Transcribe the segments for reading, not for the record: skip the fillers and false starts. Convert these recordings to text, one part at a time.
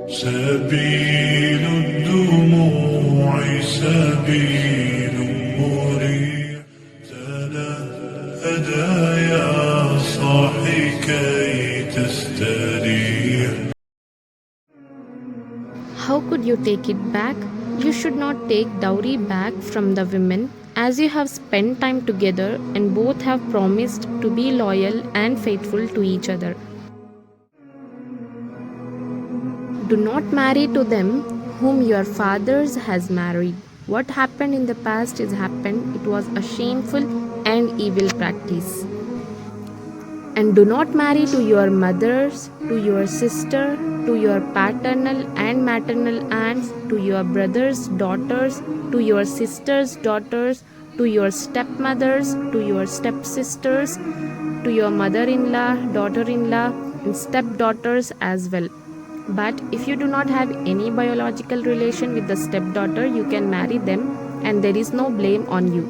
سبيل الدموع سبيل مريح تنهدى يا صاحي كي تستريح. How could you take it back? You should not take dowry back from the women, as you have spent time together and both have promised to be loyal and faithful to each other. Do not marry to them whom your fathers has married. What happened in the past is happened. It was a shameful and evil practice. And do not marry to your mothers, to your sister, to your paternal and maternal aunts, to your brothers' daughters, to your sisters' daughters, to your stepmothers, to your stepsisters, to your mother-in-law, daughter-in-law, and stepdaughters as well. But if you do not have any biological relation with the stepdaughter, you can marry them and there is no blame on you.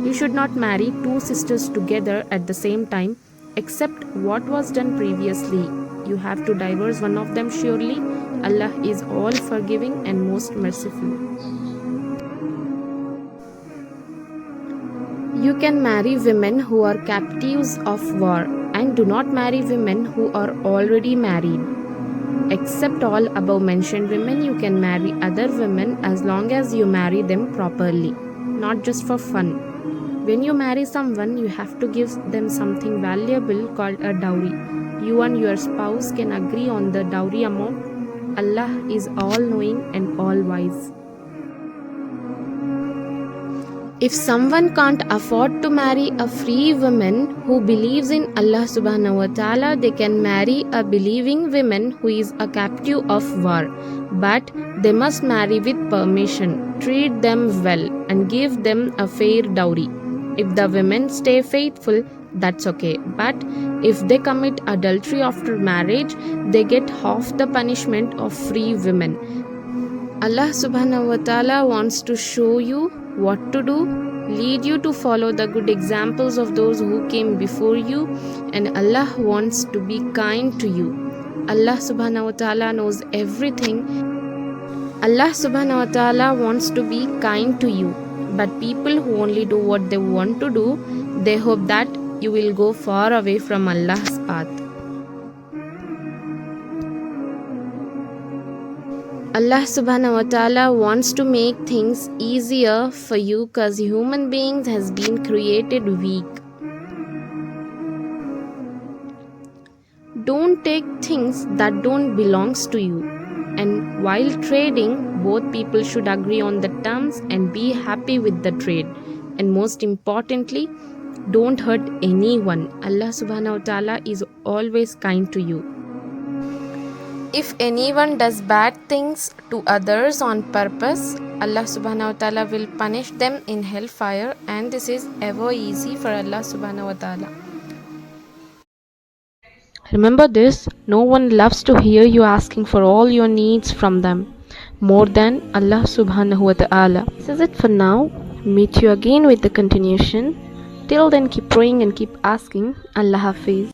You should not marry two sisters together at the same time, except what was done previously. You have to divorce one of them surely. Allah is all forgiving and most merciful. You can marry women who are captives of war, and do not marry women who are already married. Except all above mentioned women, you can marry other women as long as you marry them properly, not just for fun. When you marry someone, you have to give them something valuable called a dowry. You and your spouse can agree on the dowry amount. Allah is all-knowing and all-wise. If someone can't afford to marry a free woman who believes in Allah subhanahu wa ta'ala, they can marry a believing woman who is a captive of war. But they must marry with permission, treat them well, and give them a fair dowry. If the women stay faithful, that's okay. But if they commit adultery after marriage, they get half the punishment of free women. Allah subhanahu wa ta'ala wants to show you what to do, lead you to follow the good examples of those who came before you, and Allah wants to be kind to you. Allah subhanahu wa ta'ala knows everything. Allah subhanahu wa ta'ala wants to be kind to you, but people who only do what they want to do, they hope that you will go far away from Allah's path. Allah subhanahu wa ta'ala wants to make things easier for you because human beings has been created weak. Don't take things that don't belongs to you. And while trading, both people should agree on the terms and be happy with the trade. And most importantly, don't hurt anyone. Allah subhanahu wa ta'ala is always kind to you. If anyone does bad things to others on purpose, Allah subhanahu wa ta'ala will punish them in hellfire, and this is ever easy for Allah subhanahu wa ta'ala. Remember this, no one loves to hear you asking for all your needs from them more than Allah subhanahu wa ta'ala. This is it for now. Meet you again with the continuation. Till then, keep praying and keep asking. Allah Hafiz.